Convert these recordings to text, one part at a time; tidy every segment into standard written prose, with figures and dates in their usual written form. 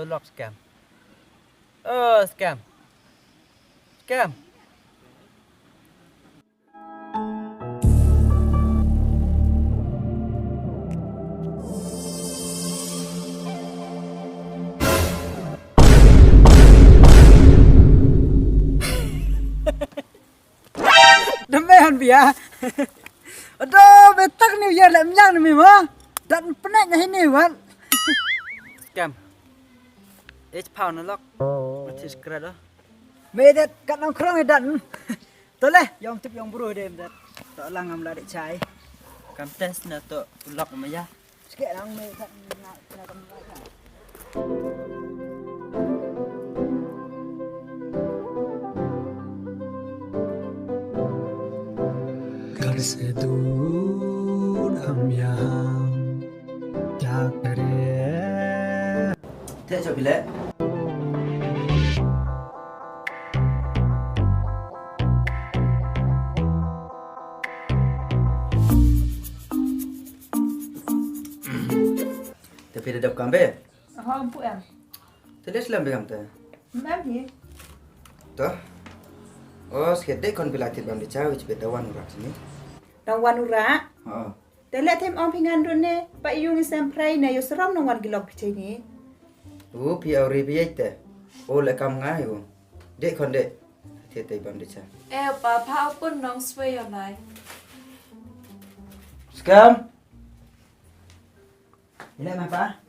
โดนหลอกสแกมสแกมทำไมฮันเบียaduh betak ni ya lek menjang ni mah dan penatnya ini wan scam pound lock mesti skrat dah medet kat nang krong dan toleh yang tip yang buru dem dat tak lang am la dek chai kam test na to lock ma ya sikit lang me kat nak kam से दूर हम यहाँ क्या करें thế cho bị lệ tapi dah dapat gambar Không, phụ em. thế let's làm việc làm Em gì? tuh oh sekedar kon bila tiba di cawe cepet dawan urak sini Nang wan ura. oh Tele thêm om pingan rone, pa yung isang pray na yung seram nang wan gilok piche ni. piau ribi ite oh le kam ngai oh dek kon dek thiệt tay bam di cawe bà phao pun nong sway ở này. scam ini apa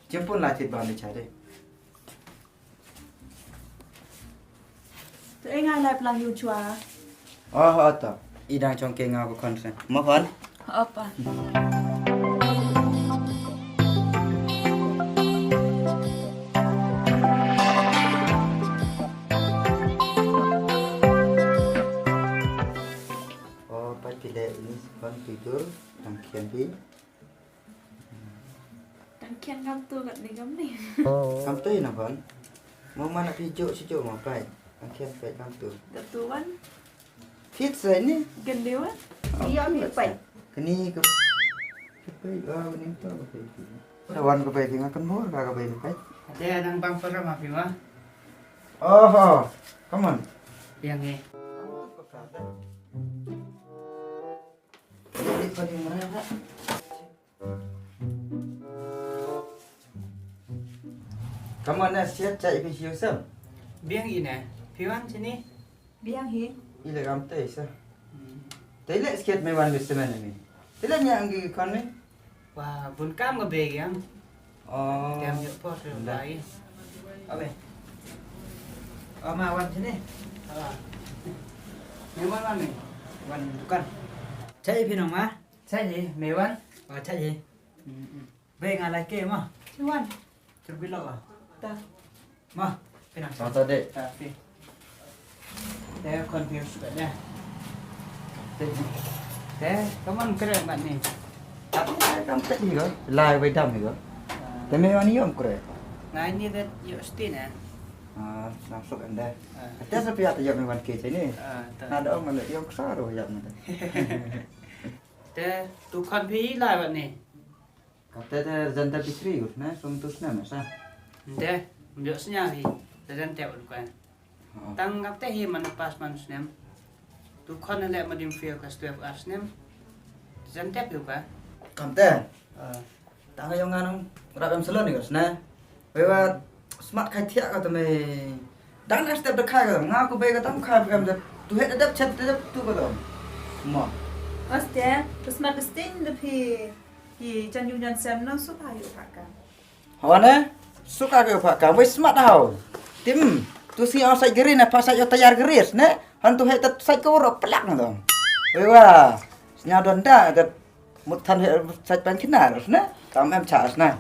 jemput lah thiệt bam di cawe deh Tụi anh ai lại làm nhiều chùa. ta idang trong kia ngao của con xem mất hồn Apa? pas pilih ini con tidur tangkian bi Tangkian ngam tu kat ni ngam ni. kam tu nak con mau mana pijuk sijuk mau pai tangkian pai kam tu Ketuan thiết rồi ni gendeuan. Iya mi pai. Kini ke pai ni tu pai lawan ke pai dengan kan mur ka pai pai Ada nang bang pera maaf ya. come on Yang ni. Jadi paling merah Come on, siap cak ipi siu sam. Biang ini. Piwan sini. Biang hi. Ile kam teh sa. Tele sikit me wan wisman ni. Tele nya anggi kon ni. Wah, bun kam ke beg yang. Oh. Tiam je pos lai. Oke. Ma wan sini. Mewan wan ni. Wan bukan. Cai pi nong ma. Cai gì? Mewan. Cai gì? Beg ngalai ke ma. Chuan. Terbilok ah. Ta. Ma. Pinang. Contoh dek. Tapi. Saya confused kat dia. Kamu keren kat ni. Tapi kam teh ni ko. Lai với dam ni ko. Tapi me wan ni om kure. Nah ini dah yuk stin ya. Masuk anda. Ada sepi atau jam me wan ke ni. Tak. Ada om ada yang kesaro jam ni. Teh tu kan pi lah kat ni. Kata teh janda pikri us na sumtus na masa. Teh yuk senyari. Dan tiap bukan. Tanggap teh mana pas manusia. Tu kan lek madim feel kas 12 hours nem. Dan tiap juga. Kam teh. Tang yang nganong rabam salon ni us na. Wewa smart khai thiak ka tame. Dan na step de khai ka nga ko be ka tam khai kam tu het adap chat adap tu ka dom. Mo. Oste, terus mak stin de pi. Hi chan yu nyan sem no su pa yu pa ka. Hawan eh suka ke pak kam we smart hau. Tim tu si outside gerin na pasai yo tayar geris ne. Han tu het sai ko ro plak dom. Wewa nya don da dat một thân hệ sạch bánh khít nào nữa tao em trả này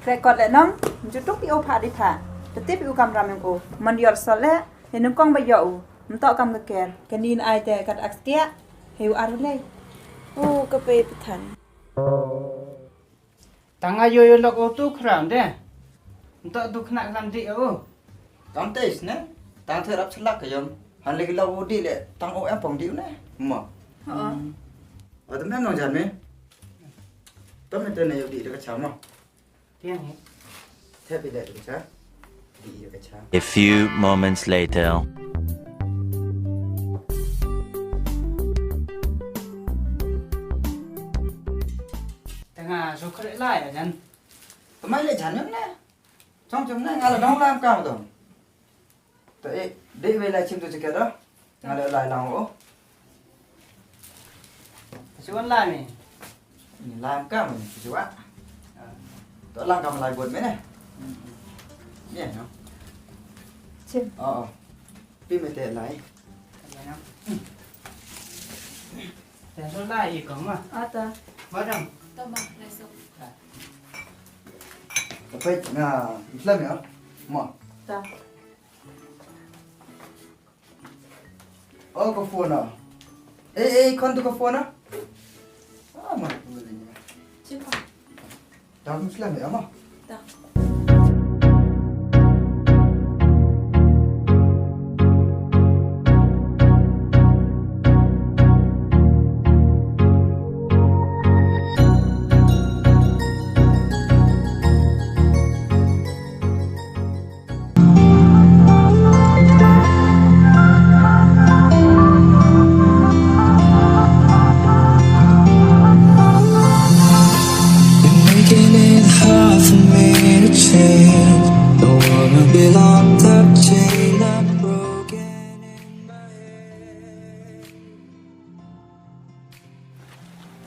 Rồi còn lại nóng, chúng tôi yêu phá đi thả. Tiếp tiếp yêu cầm rằm em cô. Mình dọt sọ lẽ, thì nó con bây dậu. Mình tạo cầm cái kèr. Cái nhìn ai tè cắt ạc kia. Hiểu ạc lên. Ô, cái bê bị thần. Tang ayo lok auto kram deh. Untuk tu kena kram di oh. tao tết nè tao thưa đắp lắc cái giống hắn lấy cái lâu đi lệ tao ô em phòng điếu nè mà ở tấm em nói dần nè tấm này tên này đi được cái cháu mà Tiang ni. Tapi dah kecah. Dia kecah. A few moments later. Tengah suka lai kan. Mai le jan nè. Trong chúng này ngala dong lam cao rồi. Tại để về lại chim tôi chỉ đó. Ngala lại lòng ố. Cuman lai ni. Ini lam cao mình chỉ quá. Tôi làm cầm lại buồn mấy này. Nhẹ không? Chim. Pin mới tệ lại. Tengah suka lai ikong mah. Ata. Macam. Tama, lesok. Tapi Islam ya. Mo. Ta. Oh, có phone à? Ê, con tôi có phone á? Mà. Chim pa. Tao cũng Islam ya mà. Ta. You're making it hard for me to change. Don't wanna be locked up, chained up, broken in my head.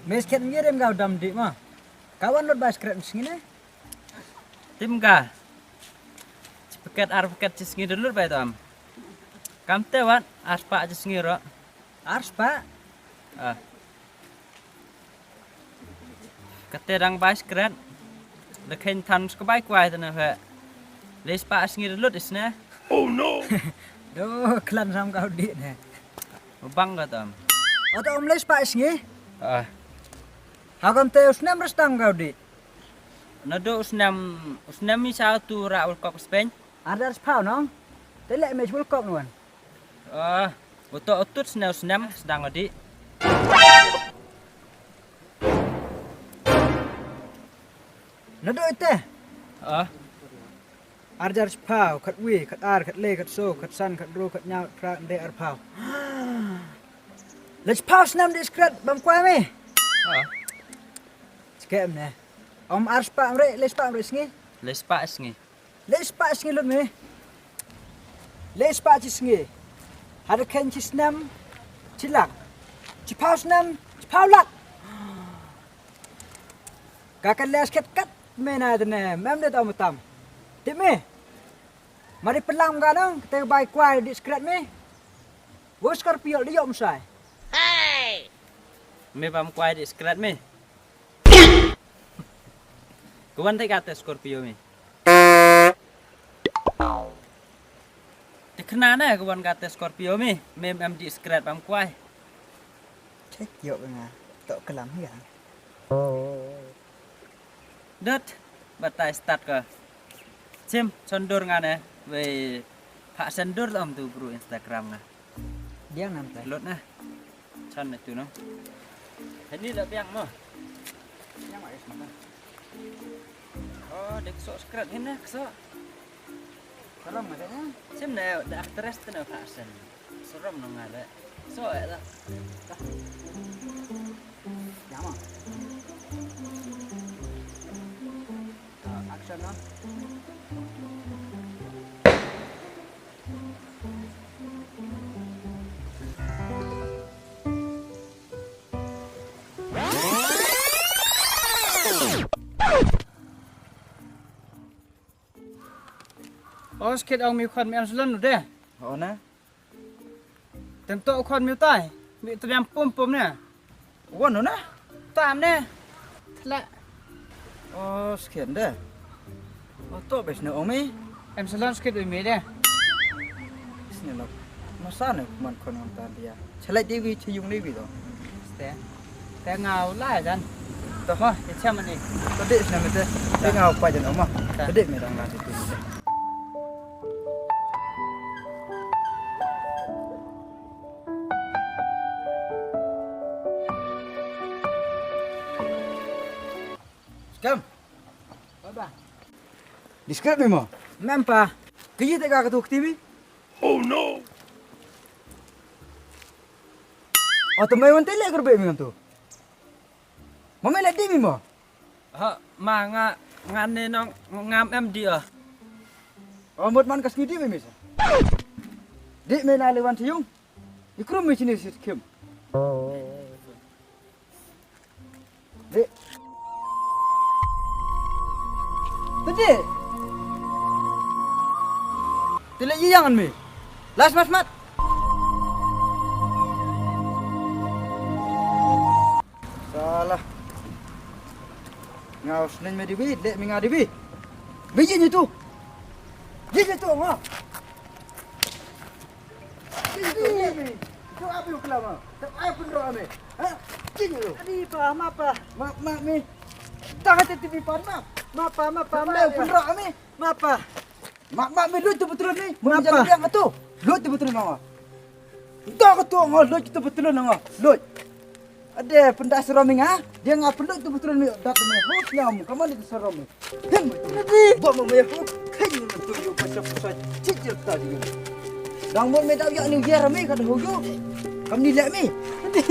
Mesket ngirim kau dam dik mah. Kawan lot basket sini. Tim ka. Paket paket cisngi dulu pak Tom. Kam tewat aspa cisngi ro. Ars pak. Katedang basket. Lekhen tan sekebai kuai tanah pak. Les pak cisngi dulu isna. Duh, klan sam kau dik nè. Bang ka Tom. Atau om les pak sini. Ah. Hakam teh usnam restang kau dik. Nado usnam ni satu rak ulkok Spain. Ada spau nong. Telek match World Cup nuan. Betul utut senam sedang adik. Nado ite. Arjar spau, kat wi, kat ar, kat le, kat so, kat san, kat ro, kat nyau, kat de ar pau. Let's pause nam diskret bam kuai mi. Skem nè. Om ar spa amre, les pa amre sngi. Les pak sengi. Les pa sngi lut mi. Les pa ci sngi. Ada ken ci snam. Cilak. Ci pau snam, ci pau lak. Kakak les ket kat mena dene, mem de tam tam. Tip mi. Mari pelang kadang kita bai kuai di skret mi. Wo Scorpio di yom sai. Me pam kuai di skrat me. Kawan tak kata Scorpio me. Kenapa kawan kata Scorpio me? Mem di skrat pam kuai. Cek yo nga. Tok kelam ya. Dot batai start ke. Sim sondor ngane we pak sondor om tu bro Instagram na. Dia nam tai. Lot nah. Son itu no. Ini dah biang mo. Yang ada sana. Oh, dek sok skrat ini sok. Salam katanya. Sim na dah aktres tu na paksan. Seram no ngale. Sok lah. Yang mana? Action no. Oh, sikit ang mi kwan mi amsulan no deh. Oh na. Tentu kwan mi tai. Mi tu yang pom ne. Won no na. Tam ne. Tla Oh, sekian dah. Oh, tu bes no omi. amsulan sikit mi deh. Sini lo. Masa ne man kon on tan dia. Chalai TV chiyung ni bi to. Te ngau lai jan. To Ho, icham ni. to dek na mete. Te ngau pa jan oma. To dek me dang la situ. Kam. Baba. Describe me mo. Mempa. Kaya tak kau tu TV? Oh no. Oh tu mai wantai lek kerbe mi tu. Mama lek di mi mo. Ha ma ngane nong ngam em dia. Oh mot man kas ngidi mi sa. Dik me na lewan siung. Ikrum mi sini sit kim. Dik. Tadi. Tidak jangan mi. Las mas mat. Salah. Ngau senen me dibi, dek mi ngadibi. Biji ni tu. Biji tu ngah. Biji. Tu apa lu kelama? Tak apa Pynroh ame. Ha? Biji tu. Adi pa mapa. Mak mi. Tak ada TV pan mak. Mapa Pynroh ame. Mapa. Mak mi lu tu betul ni. Mapa? Jangan biang tu. Lu tu betul ngah. Tak tu ngah lu tu betul ngah. Lu. Ada pendak seroming ah. Dia ngah perlu tu betul ni. Dak me. Hot nyam. Kamu ni seroming. Hem betul. Buat mau me hot. Kayu tu yo pasal cicir tadi. Dang mo me dak yak ni dia rame kan hojo. Kamu ni lek mi. Di.